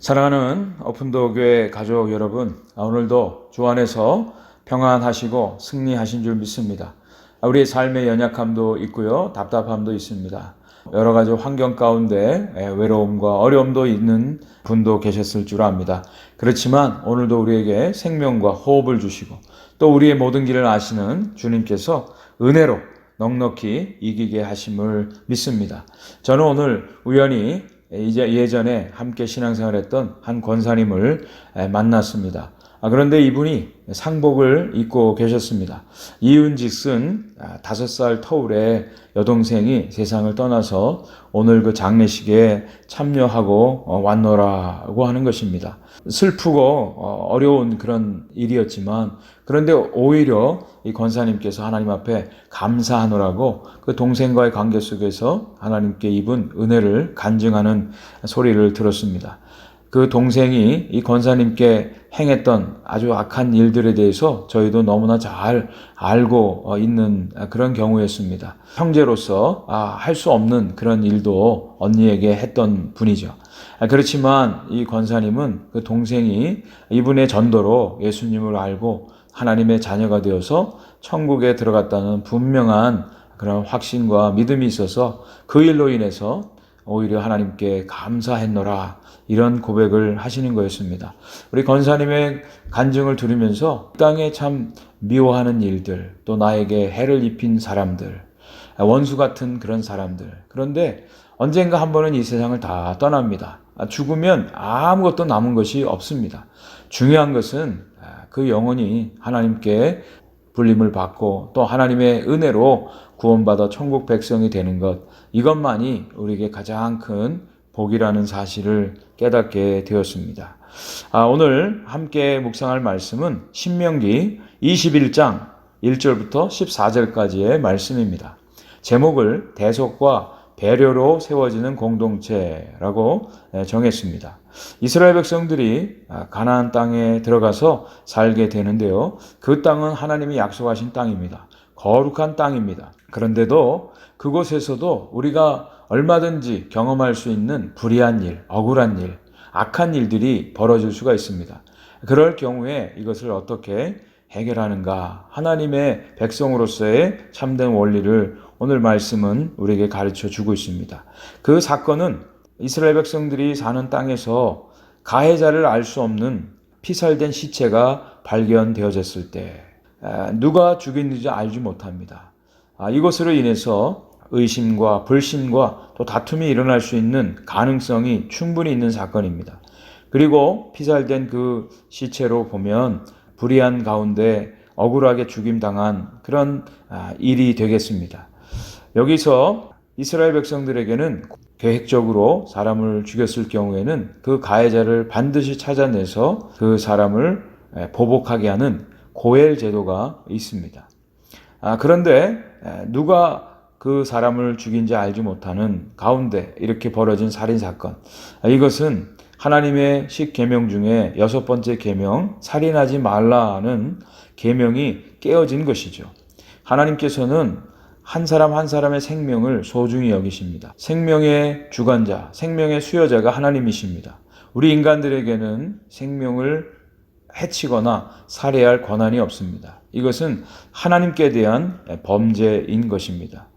사랑하는 오픈도어 교회 가족 여러분, 오늘도 주 안에서 평안하시고 승리하신 줄 믿습니다. 우리의 삶의 연약함도 있고요, 답답함도 있습니다. 여러 가지 환경 가운데 외로움과 어려움도 있는 분도 계셨을 줄 압니다. 그렇지만 오늘도 우리에게 생명과 호흡을 주시고 또 우리의 모든 길을 아시는 주님께서 은혜로 넉넉히 이기게 하심을 믿습니다. 저는 오늘 우연히 이제 예전에 함께 신앙생활했던 한 권사님을 만났습니다. 그런데 이분이 상복을 입고 계셨습니다. 이윤직슨 5살 터울의 여동생이 세상을 떠나서 오늘 그 장례식에 참여하고 왔노라고 하는 것입니다. 슬프고 어려운 그런 일이었지만 그런데 오히려 이 권사님께서 하나님 앞에 감사하노라고 그 동생과의 관계 속에서 하나님께 입은 은혜를 간증하는 소리를 들었습니다. 그 동생이 이 권사님께 행했던 아주 악한 일들에 대해서 저희도 너무나 잘 알고 있는 그런 경우였습니다. 형제로서 할 수 없는 그런 일도 언니에게 했던 분이죠. 그렇지만 이 권사님은 그 동생이 이분의 전도로 예수님을 알고 하나님의 자녀가 되어서 천국에 들어갔다는 분명한 그런 확신과 믿음이 있어서 그 일로 인해서 오히려 하나님께 감사했노라 이런 고백을 하시는 거였습니다. 우리 권사님의 간증을 들으면서 땅에 참 미워하는 일들, 또 나에게 해를 입힌 사람들, 원수 같은 그런 사람들, 그런데 언젠가 한 번은 이 세상을 다 떠납니다. 죽으면 아무것도 남은 것이 없습니다. 중요한 것은 그 영혼이 하나님께 불림을 받고 또 하나님의 은혜로 구원받아 천국 백성이 되는 것, 이것만이 우리에게 가장 큰 복이라는 사실을 깨닫게 되었습니다. 오늘 함께 묵상할 말씀은 신명기 21장 1절부터 14절까지의 말씀입니다. 제목을 대속과 배려로 세워지는 공동체라고 정했습니다. 이스라엘 백성들이 가나안 땅에 들어가서 살게 되는데요. 그 땅은 하나님이 약속하신 땅입니다. 거룩한 땅입니다. 그런데도 그곳에서도 우리가 얼마든지 경험할 수 있는 불의한 일, 억울한 일, 악한 일들이 벌어질 수가 있습니다. 그럴 경우에 이것을 어떻게 해결하는가? 하나님의 백성으로서의 참된 원리를 오늘 말씀은 우리에게 가르쳐 주고 있습니다. 그 사건은 이스라엘 백성들이 사는 땅에서 가해자를 알 수 없는 피살된 시체가 발견되어졌을 때 누가 죽였는지 알지 못합니다. 이것으로 인해서 의심과 불신과 또 다툼이 일어날 수 있는 가능성이 충분히 있는 사건입니다. 그리고 피살된 그 시체로 보면 불의한 가운데 억울하게 죽임당한 그런 일이 되겠습니다. 여기서 이스라엘 백성들에게는 계획적으로 사람을 죽였을 경우에는 그 가해자를 반드시 찾아내서 그 사람을 보복하게 하는 고엘 제도가 있습니다. 그런데 누가 그 사람을 죽인지 알지 못하는 가운데 이렇게 벌어진 살인사건, 이것은 하나님의 10계명 중에 6번째 계명, 살인하지 말라는 계명이 깨어진 것이죠. 하나님께서는 한 사람 한 사람의 생명을 소중히 여기십니다. 생명의 주관자, 생명의 수여자가 하나님이십니다. 우리 인간들에게는 생명을 해치거나 살해할 권한이 없습니다. 이것은 하나님께 대한 범죄인 것입니다.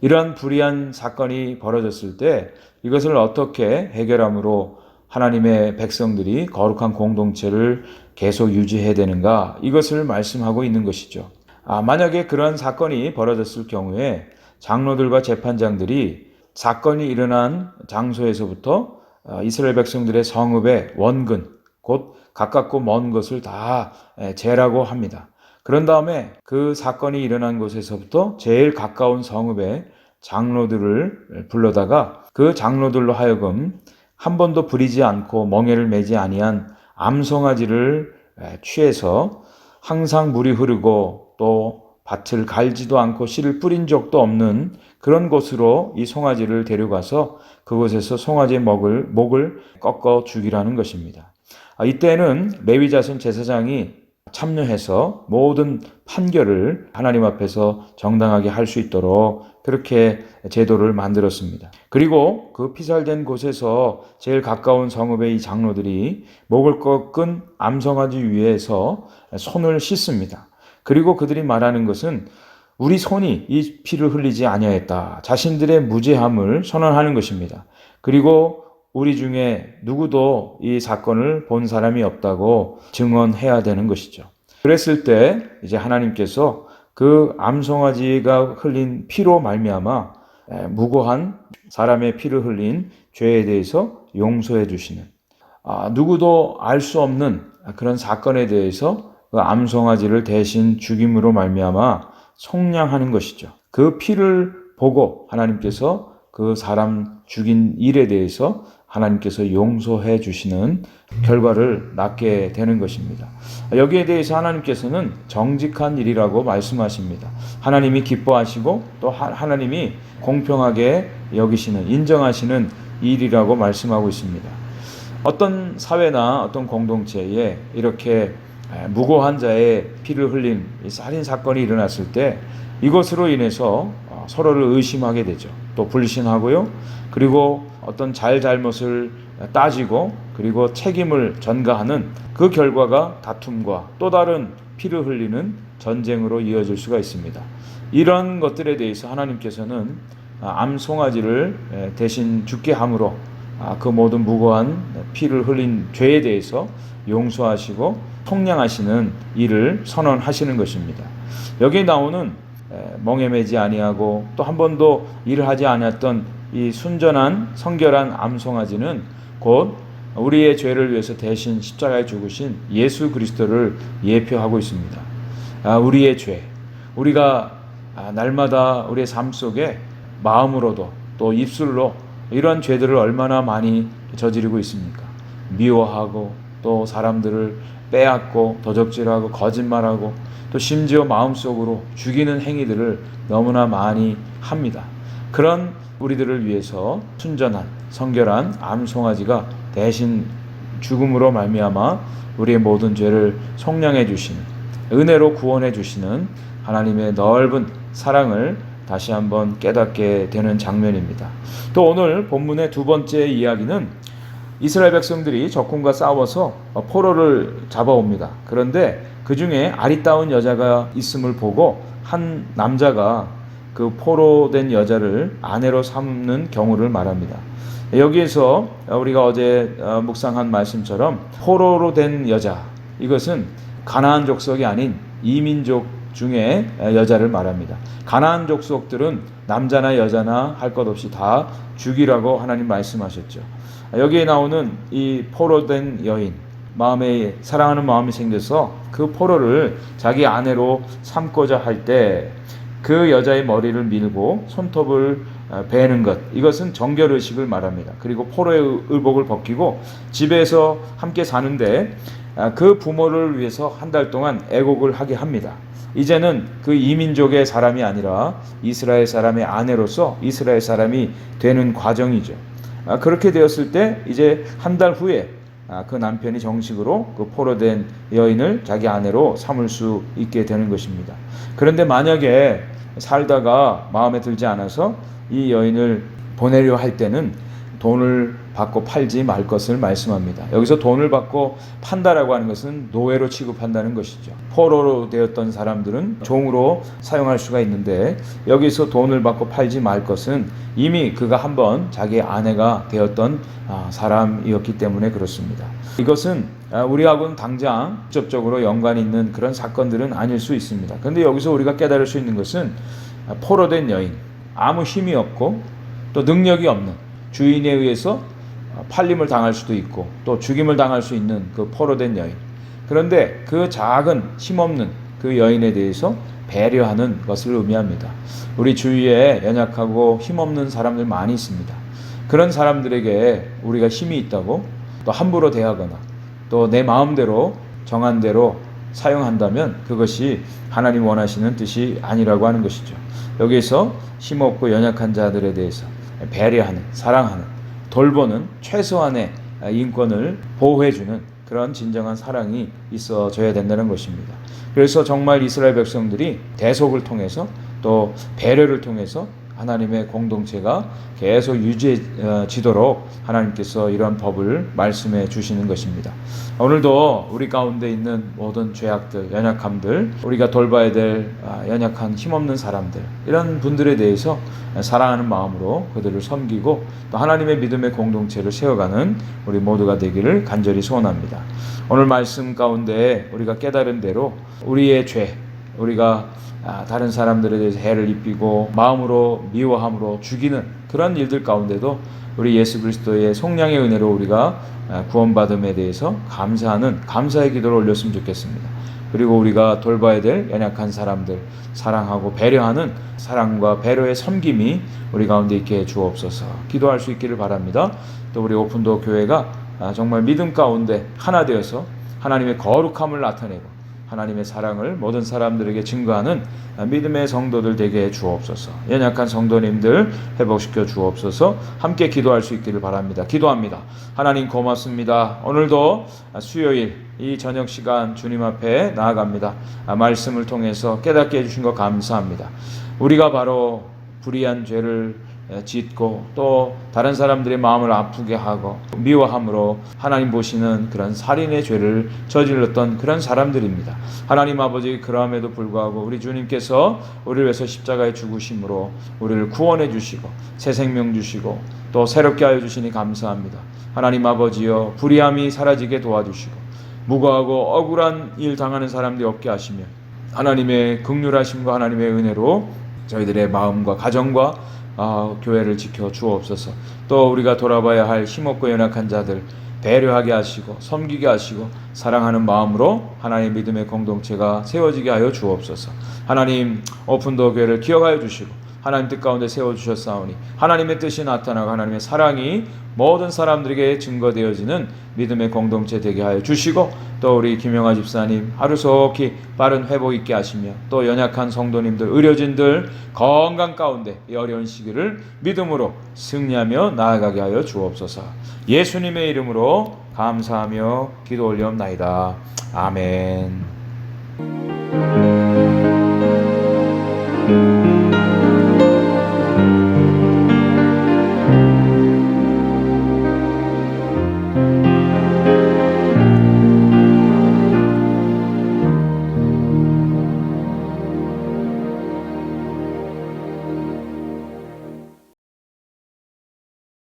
이러한 불의한 사건이 벌어졌을 때 이것을 어떻게 해결함으로 하나님의 백성들이 거룩한 공동체를 계속 유지해야 되는가, 이것을 말씀하고 있는 것이죠. 만약에 그런 사건이 벌어졌을 경우에 장로들과 재판장들이 사건이 일어난 장소에서부터 이스라엘 백성들의 성읍의 원근, 곧 가깝고 먼 것을 다 재라고 합니다. 그런 다음에 그 사건이 일어난 곳에서부터 제일 가까운 성읍의 장로들을 불러다가 그 장로들로 하여금 한 번도 부리지 않고 멍에를 매지 아니한 암송아지를 취해서 항상 물이 흐르고 또 밭을 갈지도 않고 씨를 뿌린 적도 없는 그런 곳으로 이 송아지를 데려가서 그곳에서 송아지의 목을 꺾어 죽이라는 것입니다. 이때는 레위 자손 제사장이 참여해서 모든 판결을 하나님 앞에서 정당하게 할 수 있도록 그렇게 제도를 만들었습니다. 그리고 그 피살된 곳에서 제일 가까운 성읍의 이 장로들이 목을 꺾은 암송아지 위에서 손을 씻습니다. 그리고 그들이 말하는 것은 우리 손이 이 피를 흘리지 아니하였다. 자신들의 무죄함을 선언하는 것입니다. 그리고 우리 중에 누구도 이 사건을 본 사람이 없다고 증언해야 되는 것이죠. 그랬을 때 이제 하나님께서 그 암송아지가 흘린 피로 말미암아 무고한 사람의 피를 흘린 죄에 대해서 용서해 주시는, 누구도 알 수 없는 그런 사건에 대해서 그 암송아지를 대신 죽임으로 말미암아 속량하는 것이죠. 그 피를 보고 하나님께서 그 사람 죽인 일에 대해서 하나님께서 용서해 주시는 결과를 낳게 되는 것입니다. 여기에 대해서 하나님께서는 정직한 일이라고 말씀하십니다. 하나님이 기뻐하시고 또 하나님이 공평하게 여기시는, 인정하시는 일이라고 말씀하고 있습니다. 어떤 사회나 어떤 공동체에 이렇게 무고한 자의 피를 흘린 살인 사건이 일어났을 때 이것으로 인해서 서로를 의심하게 되죠. 또 불신하고요. 그리고 어떤 잘못을 따지고 그리고 책임을 전가하는 그 결과가 다툼과 또 다른 피를 흘리는 전쟁으로 이어질 수가 있습니다. 이런 것들에 대해서 하나님께서는 암송아지를 대신 죽게 함으로 그 모든 무고한 피를 흘린 죄에 대해서 용서하시고 속량하시는 일을 선언하시는 것입니다. 여기에 나오는 멍에 매지 아니하고 또 한 번도 일을 하지 않았던 이 순전한 성결한 암송아지는 곧 우리의 죄를 위해서 대신 십자가에 죽으신 예수 그리스도를 예표하고 있습니다. 우리의 죄, 우리가 날마다 우리의 삶 속에 마음으로도 또 입술로 이런 죄들을 얼마나 많이 저지르고 있습니까? 미워하고 또 사람들을 빼앗고 도적질하고 거짓말하고 또 심지어 마음속으로 죽이는 행위들을 너무나 많이 합니다. 그런 우리들을 위해서 순전한 성결한 암송아지가 대신 죽음으로 말미암아 우리의 모든 죄를 속량해 주시는, 은혜로 구원해 주시는 하나님의 넓은 사랑을 다시 한번 깨닫게 되는 장면입니다. 또 오늘 본문의 두 번째 이야기는 이스라엘 백성들이 적군과 싸워서 포로를 잡아옵니다. 그런데 그 중에 아리따운 여자가 있음을 보고 한 남자가 그 포로된 여자를 아내로 삼는 경우를 말합니다. 여기에서 우리가 어제 묵상한 말씀처럼 포로로 된 여자, 이것은 가나안 족속이 아닌 이민족 중에 여자를 말합니다. 가나안 족속들은 남자나 여자나 할 것 없이 다 죽이라고 하나님 말씀하셨죠. 여기에 나오는 이 포로된 여인, 마음에 사랑하는 마음이 생겨서 그 포로를 자기 아내로 삼고자 할 때 그 여자의 머리를 밀고 손톱을 베는 것, 이것은 정결의식을 말합니다. 그리고 포로의 의복을 벗기고 집에서 함께 사는데 그 부모를 위해서 한 달 동안 애곡을 하게 합니다. 이제는 그 이민족의 사람이 아니라 이스라엘 사람의 아내로서 이스라엘 사람이 되는 과정이죠. 그렇게 되었을 때 이제 한 달 후에 그 남편이 정식으로 그 포로된 여인을 자기 아내로 삼을 수 있게 되는 것입니다. 그런데 만약에 살다가 마음에 들지 않아서 이 여인을 보내려 할 때는 돈을 받고 팔지 말 것을 말씀합니다. 여기서 돈을 받고 판다라고 하는 것은 노예로 취급한다는 것이죠. 포로로 되었던 사람들은 종으로 사용할 수가 있는데 여기서 돈을 받고 팔지 말 것은 이미 그가 한번 자기 아내가 되었던 사람이었기 때문에 그렇습니다. 이것은 우리하고는 당장 직접적으로 연관이 있는 그런 사건들은 아닐 수 있습니다. 그런데 여기서 우리가 깨달을 수 있는 것은 포로된 여인, 아무 힘이 없고 또 능력이 없는, 주인에 의해서 팔림을 당할 수도 있고 또 죽임을 당할 수 있는 그 포로된 여인, 그런데 그 작은 힘없는 그 여인에 대해서 배려하는 것을 의미합니다. 우리 주위에 연약하고 힘없는 사람들 많이 있습니다. 그런 사람들에게 우리가 힘이 있다고 또 함부로 대하거나 또 내 마음대로 정한 대로 사용한다면 그것이 하나님 원하시는 뜻이 아니라고 하는 것이죠. 여기에서 힘없고 연약한 자들에 대해서 배려하는, 사랑하는, 돌보는 최소한의 인권을 보호해주는 그런 진정한 사랑이 있어져야 된다는 것입니다. 그래서 정말 이스라엘 백성들이 대속을 통해서 또 배려를 통해서 하나님의 공동체가 계속 유지해지도록 하나님께서 이러한 법을 말씀해 주시는 것입니다. 오늘도 우리 가운데 있는 모든 죄악들, 연약함들, 우리가 돌봐야 될 연약한 힘없는 사람들, 이런 분들에 대해서 사랑하는 마음으로 그들을 섬기고 또 하나님의 믿음의 공동체를 세워가는 우리 모두가 되기를 간절히 소원합니다. 오늘 말씀 가운데 우리가 깨달은 대로 우리의 죄, 우리가 다른 사람들에 대해서 해를 입히고 마음으로 미워함으로 죽이는 그런 일들 가운데도 우리 예수 그리스도의 속량의 은혜로 우리가 구원받음에 대해서 감사하는 감사의 기도를 올렸으면 좋겠습니다. 그리고 우리가 돌봐야 될 연약한 사람들, 사랑하고 배려하는 사랑과 배려의 섬김이 우리 가운데 있게 해 주옵소서. 기도할 수 있기를 바랍니다. 또 우리 오픈도어 교회가 정말 믿음 가운데 하나 되어서 하나님의 거룩함을 나타내고 하나님의 사랑을 모든 사람들에게 증거하는 믿음의 성도들 되게 해 주옵소서. 연약한 성도님들 회복시켜 주옵소서. 함께 기도할 수 있기를 바랍니다. 기도합니다. 하나님 고맙습니다. 오늘도 수요일 이 저녁 시간 주님 앞에 나아갑니다. 말씀을 통해서 깨닫게 해주신 것 감사합니다. 우리가 바로 불의한 죄를 짓고 또 다른 사람들의 마음을 아프게 하고 미워함으로 하나님 보시는 그런 살인의 죄를 저질렀던 그런 사람들입니다. 하나님 아버지, 그럼에도 불구하고 우리 주님께서 우리를 위해서 십자가에 죽으심으로 우리를 구원해 주시고 새 생명 주시고 또 새롭게 하여 주시니 감사합니다. 하나님 아버지여, 불의함이 사라지게 도와주시고 무고하고 억울한 일 당하는 사람들이 없게 하시며 하나님의 긍휼하심과 하나님의 은혜로 저희들의 마음과 가정과 교회를 지켜 주옵소서. 또 우리가 돌아봐야 할 힘없고 연약한 자들 배려하게 하시고 섬기게 하시고 사랑하는 마음으로 하나님의 믿음의 공동체가 세워지게 하여 주옵소서. 하나님 오픈도어 교회를 기억하여 주시고 하나님 뜻 가운데 세워주셨사오니 하나님의 뜻이 나타나고 하나님의 사랑이 모든 사람들에게 증거되어지는 믿음의 공동체 되게 하여 주시고 또 우리 김영아 집사님 하루속히 빠른 회복 있게 하시며 또 연약한 성도님들, 의료진들 건강 가운데 이 어려운 시기를 믿음으로 승리하며 나아가게 하여 주옵소서. 예수님의 이름으로 감사하며 기도 올리옵나이다. 아멘.